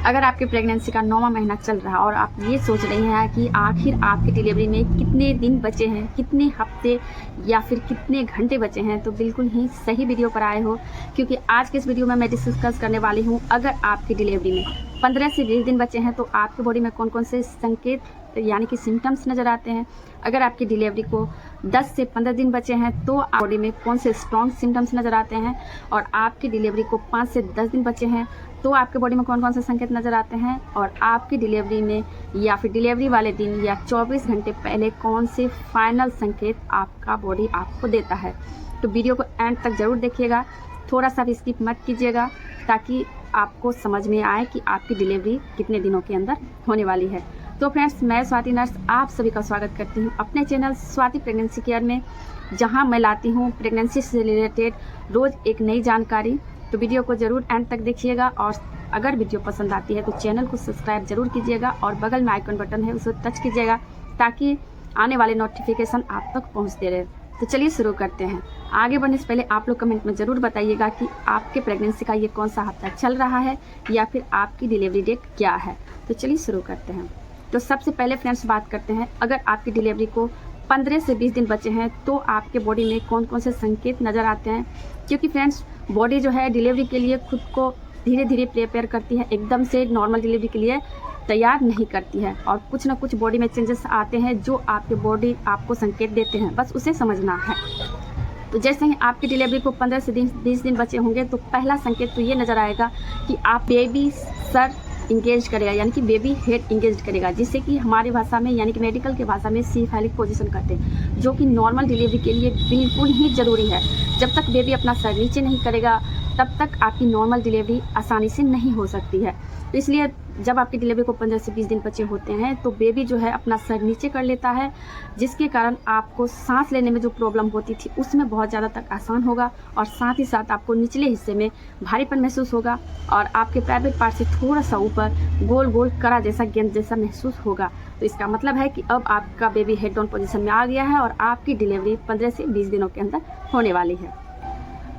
अगर आपकी प्रेगनेंसी का 9वां महीना चल रहा है और आप ये सोच रही हैं कि आखिर आपकी डिलीवरी में कितने दिन बचे हैं, कितने हफ्ते या फिर कितने घंटे बचे हैं, तो बिल्कुल ही सही वीडियो पर आए हो, क्योंकि आज के इस वीडियो में मैं डिस्कस करने वाली हूँ अगर आपकी डिलीवरी में 15 से 20 दिन बचे हैं तो आपकी बॉडी में कौन कौन से संकेत यानी कि सिम्टम्स नज़र आते हैं। अगर आपकी डिलीवरी को 10 से 15 दिन बचे हैं तो बॉडी में कौन से स्ट्रॉन्ग सिम्टम्स नज़र आते हैं, और आपकी डिलीवरी को 5 से 10 दिन बचे हैं तो आपके बॉडी में कौन कौन से संकेत नज़र आते हैं, और आपकी डिलीवरी में या फिर डिलीवरी वाले दिन या 24 घंटे पहले कौन से फाइनल संकेत आपका बॉडी आपको देता है। तो वीडियो को एंड तक ज़रूर देखिएगा, थोड़ा सा भी स्किप मत कीजिएगा, ताकि आपको समझ में आए कि आपकी डिलीवरी कितने दिनों के अंदर होने वाली है। तो फ्रेंड्स, मैं स्वाति नर्स आप सभी का स्वागत करती हूँ अपने चैनल स्वाति प्रेगनेंसी केयर में, जहाँ मैं लाती हूँ प्रेगनेंसी से रिलेटेड रोज़ एक नई जानकारी। तो वीडियो को ज़रूर एंड तक देखिएगा, और अगर वीडियो पसंद आती है तो चैनल को सब्सक्राइब जरूर कीजिएगा और बगल में आइकन बटन है उसे टच कीजिएगा, ताकि आने वाले नोटिफिकेशन आप तक पहुँचते रहे। तो चलिए शुरू करते हैं। आगे बढ़ने से पहले आप लोग कमेंट में ज़रूर बताइएगा कि आपके प्रेगनेंसी का ये कौन सा हफ्ता चल रहा है या फिर आपकी डिलीवरी डेट क्या है। तो चलिए शुरू करते हैं। तो सबसे पहले फ्रेंड्स बात करते हैं, अगर आपकी डिलीवरी को 15 से 20 दिन बचे हैं तो आपके बॉडी में कौन कौन से संकेत नज़र आते हैं। क्योंकि फ्रेंड्स, बॉडी जो है डिलीवरी के लिए खुद को धीरे धीरे प्रिपेयर करती है, एकदम से नॉर्मल डिलीवरी के लिए तैयार नहीं करती है, और कुछ ना कुछ बॉडी में चेंजेस आते हैं जो आपके बॉडी आपको संकेत देते हैं, बस उसे समझना है। तो जैसे ही आपकी डिलीवरी को 15 से 20 दिन बचे होंगे तो पहला संकेत तो ये नज़र आएगा कि आप बेबी सर इंगेज करेगा, यानी कि बेबी हेड इंगेज करेगा, जिससे कि हमारी भाषा में यानी कि मेडिकल की भाषा में सीफेलिक पोजीशन कहते हैं, जो कि नॉर्मल डिलीवरी के लिए बिल्कुल ही ज़रूरी है। जब तक बेबी अपना सर नीचे नहीं करेगा तब तक आपकी नॉर्मल डिलीवरी आसानी से नहीं हो सकती है। तो इसलिए जब आपकी डिलीवरी को 15 से 20 दिन बचे होते हैं तो बेबी जो है अपना सर नीचे कर लेता है, जिसके कारण आपको सांस लेने में जो प्रॉब्लम होती थी उसमें बहुत ज़्यादा तक आसान होगा, और साथ ही साथ आपको निचले हिस्से में भारीपन महसूस होगा, और आपके प्राइवेट पार्ट से थोड़ा सा ऊपर गोल गोल कड़ा जैसा गेंद जैसा महसूस होगा। तो इसका मतलब है कि अब आपका बेबी हेड डाउन पोजीशन में आ गया है और आपकी डिलीवरी 15 से 20 दिनों के अंदर होने वाली है।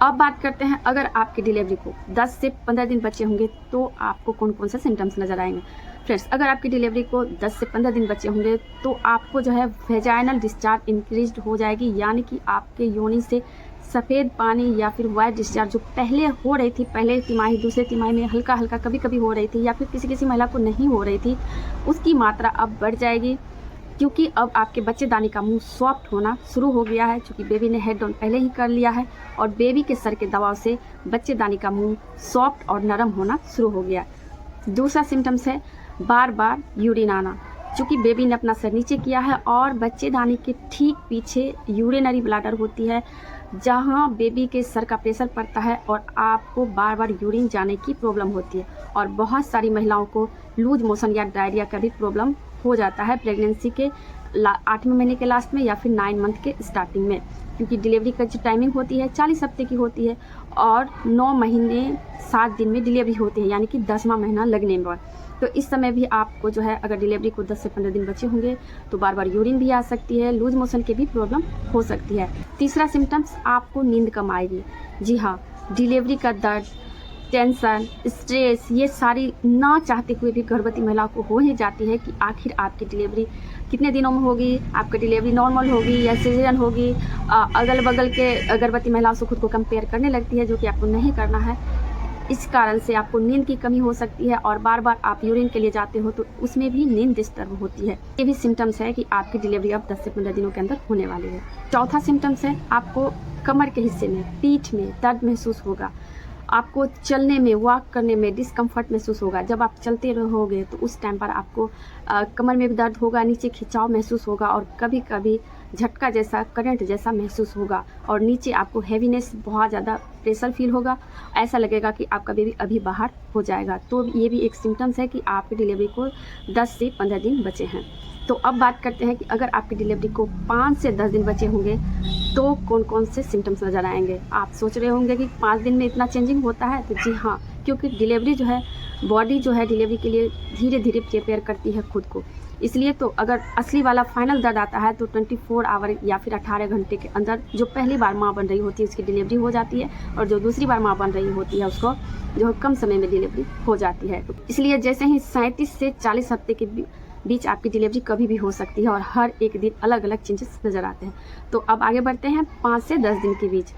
अब बात करते हैं, अगर आपकी डिलीवरी को 10 से 15 दिन बचे होंगे तो आपको कौन कौन से सिम्टम्स नज़र आएंगे। फ्रेंड्स, अगर आपकी डिलीवरी को 10 से 15 दिन बचे होंगे तो आपको जो है वेजाइनल डिस्चार्ज इंक्रीज हो जाएगी, यानी कि आपके योनि से सफ़ेद पानी या फिर वाइट डिस्चार्ज जो पहले हो रही थी, पहले तिमाही दूसरे तिमाही में हल्का हल्का कभी कभी हो रही थी या फिर किसी किसी महिला को नहीं हो रही थी, उसकी मात्रा अब बढ़ जाएगी, क्योंकि अब आपके बच्चेदानी का मुंह सॉफ्ट होना शुरू हो गया है, क्योंकि बेबी ने हेड डाउन पहले ही कर लिया है, और बेबी के सर के दबाव से बच्चेदानी का मुंह सॉफ्ट और नरम होना शुरू हो गया। दूसरा सिम्टम्स है बार बार यूरिन आना, क्योंकि बेबी ने अपना सर नीचे किया है और बच्चेदानी के ठीक पीछे यूरिनरी ब्लैडर होती है, जहां बेबी के सर का प्रेशर पड़ता है और आपको बार बार यूरिन जाने की प्रॉब्लम होती है, और बहुत सारी महिलाओं को लूज मोशन या डायरिया का भी प्रॉब्लम हो जाता है प्रेगनेंसी के 8वें महीने के लास्ट में या फिर 9 मंथ के स्टार्टिंग में, क्योंकि डिलीवरी का जो टाइमिंग होती है 40 हफ्ते की होती है और 9 महीने 7 दिन में डिलीवरी होती है, यानी कि 10वां महीना लगने में। तो इस समय भी आपको जो है, अगर डिलीवरी को 10 से 15 दिन बचे होंगे तो बार बार यूरिन भी आ सकती है, लूज मोशन की भी प्रॉब्लम हो सकती है। तीसरा सिम्टम्स, आपको नींद कम आएगी। जी हाँ, डिलीवरी का दर्द, टेंशन, स्ट्रेस, ये सारी ना चाहते हुए भी गर्भवती महिला को हो ही जाती है कि आखिर आपकी डिलीवरी कितने दिनों में होगी, आपकी डिलीवरी नॉर्मल होगी या सिजेरियन होगी। अगल बगल के गर्भवती महिलाओं से खुद को कंपेयर करने लगती है, जो कि आपको नहीं करना है। इस कारण से आपको नींद की कमी हो सकती है, और बार बार आप यूरिन के लिए जाते हो तो उसमें भी नींद डिस्टर्ब होती है। ये भी सिम्टम्स है कि आपकी डिलीवरी अब 10 से 15 दिनों के अंदर होने वाली है। चौथा सिम्टम्स है, आपको कमर के हिस्से में, पीठ में दर्द महसूस होगा, आपको चलने में, वॉक करने में डिस्कम्फर्ट महसूस होगा। जब आप चलते रहोगे तो उस टाइम पर आपको कमर में भी दर्द होगा, नीचे खिंचाव महसूस होगा, और कभी कभी झटका जैसा, करंट जैसा महसूस होगा, और नीचे आपको हैवीनेस, बहुत ज़्यादा प्रेशर फील होगा, ऐसा लगेगा कि आपका बेबी अभी बाहर हो जाएगा। तो ये भी एक सिम्टम्स है कि आपकी डिलीवरी को 10 से 15 दिन बचे हैं। तो अब बात करते हैं कि अगर आपकी डिलीवरी को 5 से 10 दिन बचे होंगे तो कौन कौन से सिम्टम्स नज़र आएंगे। आप सोच रहे होंगे कि 5 दिन में इतना चेंजिंग होता है, तो जी हाँ, क्योंकि डिलीवरी जो है, बॉडी जो है डिलीवरी के लिए धीरे धीरे प्रिपेयर करती है खुद को। इसलिए तो अगर असली वाला फाइनल दर्द आता है तो 24 आवर या फिर 18 घंटे के अंदर जो पहली बार माँ बन रही होती है उसकी डिलीवरी हो जाती है, और जो दूसरी बार माँ बन रही होती है उसको जो कम समय में डिलीवरी हो जाती है। इसलिए जैसे ही 37 से 40 हफ्ते के बीच आपकी डिलीवरी कभी भी हो सकती है और हर एक दिन अलग अलग चेंजेस नज़र आते हैं। तो अब आगे बढ़ते हैं 5 से 10 दिन के बीच।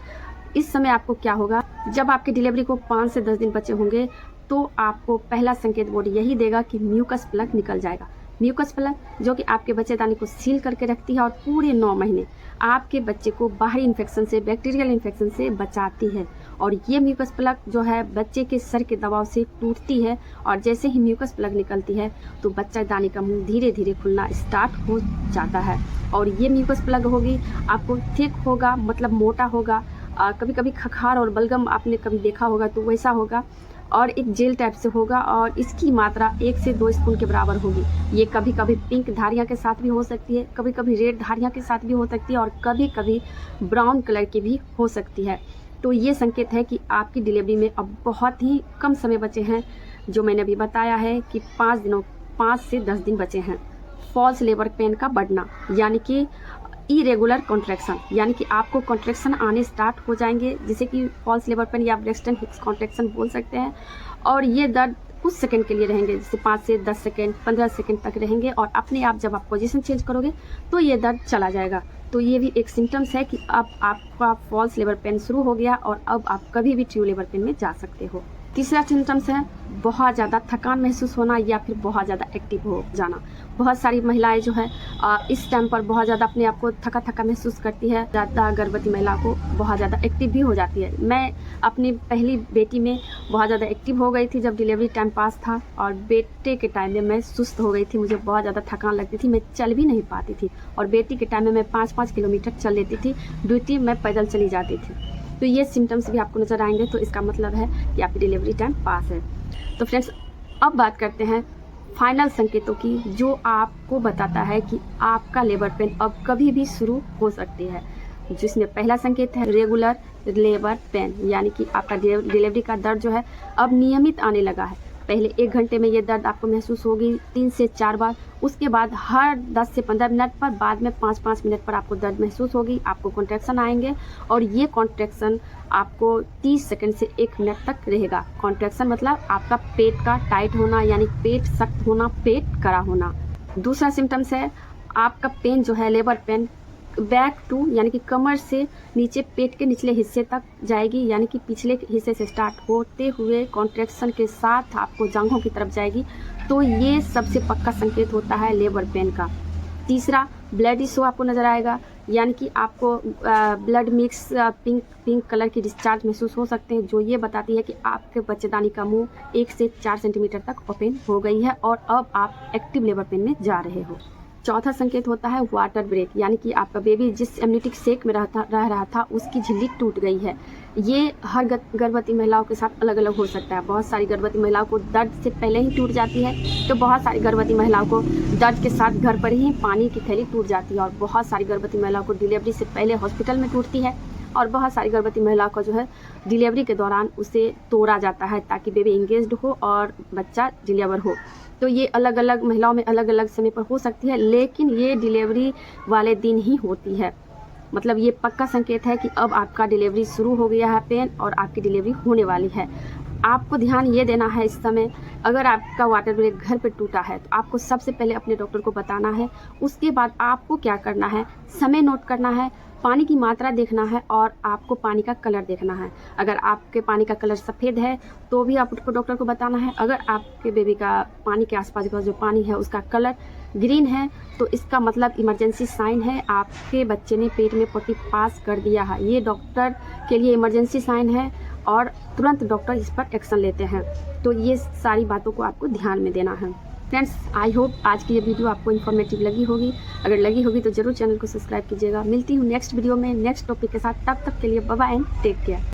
इस समय आपको क्या होगा, जब आपकी डिलीवरी को 5 से 10 दिन बचे होंगे तो आपको पहला संकेत बॉडी यही देगा कि म्यूकस प्लग निकल जाएगा। म्यूकस प्लग जो कि आपके बच्चेदानी को सील करके रखती है और पूरे 9 महीने आपके बच्चे को बाहरी इन्फेक्शन से, बैक्टीरियल इन्फेक्शन से बचाती है। और ये म्यूकस प्लग जो है बच्चे के सर के दबाव से टूटती है, और जैसे ही म्यूकस प्लग निकलती है तो बच्चेदानी का मुंह धीरे धीरे खुलना स्टार्ट हो जाता है। और ये म्यूकस प्लग होगी आपको थिक होगा, मतलब मोटा होगा, कभी कभी खखार और बलगम आपने कभी देखा होगा तो वैसा होगा, और एक जेल टाइप से होगा, और इसकी मात्रा 1 से 2 स्पून के बराबर होगी। ये कभी कभी पिंक धारियाँ के साथ भी हो सकती है, कभी कभी रेड धारियाँ के साथ भी हो सकती है, और कभी कभी ब्राउन कलर की भी हो सकती है। तो ये संकेत है कि आपकी डिलीवरी में अब बहुत ही कम समय बचे हैं। जो मैंने अभी बताया है कि 5 से 10 दिन बचे हैं। फॉल्स लेबर पेन का बढ़ना यानी कि इरेगुलर कॉन्ट्रैक्शन, यानी कि आपको कॉन्ट्रैक्शन आने स्टार्ट हो जाएंगे, जिसे कि फॉल्स लेबर पेन या ब्रेक्सटन हिक्स कॉन्ट्रैक्शन बोल सकते हैं। और ये दर्द कुछ सेकंड के लिए रहेंगे, जैसे 5 से 10 सेकंड, 15 सेकंड तक रहेंगे, और अपने आप जब आप पोजीशन चेंज करोगे तो ये दर्द चला जाएगा। तो ये भी एक सिम्टम्स है कि अब आपका फॉल्स लेबर पेन शुरू हो गया और अब आप कभी भी ट्रू लेबर पेन में जा सकते हो। तीसरा सिम्टम्स है बहुत ज़्यादा थकान महसूस होना या फिर बहुत ज़्यादा एक्टिव हो जाना। बहुत सारी महिलाएं जो है इस टाइम पर बहुत ज़्यादा अपने आप को थका थका महसूस करती है। ज़्यादा गर्भवती महिला को बहुत ज़्यादा एक्टिव भी हो जाती है। मैं अपनी पहली बेटी में बहुत ज़्यादा एक्टिव हो गई थी जब डिलीवरी टाइम पास था, और बेटे के टाइम में मैं सुस्त हो गई थी, मुझे बहुत ज़्यादा थकान लगती थी, मैं चल भी नहीं पाती थी। और बेटी के टाइम में मैं 5-5 किलोमीटर चल लेती थी, ड्यूटी मैं पैदल चली जाती थी। तो ये सिम्टम्स भी आपको नज़र आएंगे, तो इसका मतलब है कि आपकी डिलीवरी टाइम पास है। तो फ्रेंड्स, अब बात करते हैं फाइनल संकेतों की, जो आपको बताता है कि आपका लेबर पेन अब कभी भी शुरू हो सकती है। जिसमें पहला संकेत है रेगुलर लेबर पेन, यानी कि आपका डिलीवरी का दर्द जो है अब नियमित आने लगा है। पहले 1 घंटे में ये दर्द आपको महसूस होगी 3 से 4 बार, उसके बाद हर 10 से 15 मिनट पर, बाद में 5-5 मिनट पर आपको दर्द महसूस होगी, आपको कॉन्ट्रैक्शन आएंगे, और ये कॉन्ट्रैक्शन आपको 30 सेकंड से 1 मिनट तक रहेगा। कॉन्ट्रैक्शन मतलब आपका पेट का टाइट होना, यानी पेट सख्त होना, पेट कड़ा होना। दूसरा सिम्टम्स है आपका पेन जो है लेबर पेन बैक टू, यानी कि कमर से नीचे पेट के निचले हिस्से तक जाएगी, यानी कि पिछले हिस्से से स्टार्ट होते हुए कॉन्ट्रैक्शन के साथ आपको जांघों की तरफ जाएगी। तो ये सबसे पक्का संकेत होता है लेबर पेन का। तीसरा, ब्लडी शो आपको नज़र आएगा, यानी कि आपको ब्लड मिक्स पिंक कलर की डिस्चार्ज महसूस हो सकते हैं, जो ये बताती है कि आपके बच्चेदानी का मुंह 1 से 4 सेंटीमीटर तक ओपन हो गई है और अब आप एक्टिव लेबर पेन में जा रहे हो। चौथा संकेत होता है वाटर ब्रेक, यानी कि आपका बेबी जिस एमनियोटिक सेक में रह रहा था उसकी झिल्ली टूट गई है। ये हर गर्भवती महिलाओं के साथ अलग अलग हो सकता है। बहुत सारी गर्भवती महिलाओं को दर्द से पहले ही टूट जाती है, तो बहुत सारी गर्भवती महिलाओं को दर्द के साथ घर पर ही पानी की थैली टूट जाती है, और बहुत सारी गर्भवती महिलाओं को डिलीवरी से पहले हॉस्पिटल में टूटती है, और बहुत सारी गर्भवती महिलाओं को जो है डिलीवरी के दौरान उसे तोड़ा जाता है ताकि बेबी इंगेज्ड हो और बच्चा डिलीवर हो। तो ये अलग अलग महिलाओं में अलग अलग समय पर हो सकती है, लेकिन ये डिलीवरी वाले दिन ही होती है। मतलब ये पक्का संकेत है कि अब आपका डिलीवरी शुरू हो गया है पेन, और आपकी डिलीवरी होने वाली है। आपको ध्यान ये देना है इस समय, अगर आपका वाटर ब्रेक घर पर टूटा है तो आपको सबसे पहले अपने डॉक्टर को बताना है। उसके बाद आपको क्या करना है, समय नोट करना है, पानी की मात्रा देखना है, और आपको पानी का कलर देखना है। अगर आपके पानी का कलर सफ़ेद है तो भी आपको डॉक्टर को बताना है। अगर आपके बेबी का पानी के आसपास का जो पानी है उसका कलर ग्रीन है तो इसका मतलब इमरजेंसी साइन है, आपके बच्चे ने पेट में पट्टी पास कर दिया है। ये डॉक्टर के लिए इमरजेंसी साइन है और तुरंत डॉक्टर इस पर एक्शन लेते हैं। तो ये सारी बातों को आपको ध्यान में देना है। फ्रेंड्स, आई होप आज की ये वीडियो आपको इन्फॉर्मेटिव लगी होगी। अगर लगी होगी तो ज़रूर चैनल को सब्सक्राइब कीजिएगा। मिलती हूँ नेक्स्ट वीडियो में नेक्स्ट टॉपिक के साथ। तब तक के लिए bye bye and take care.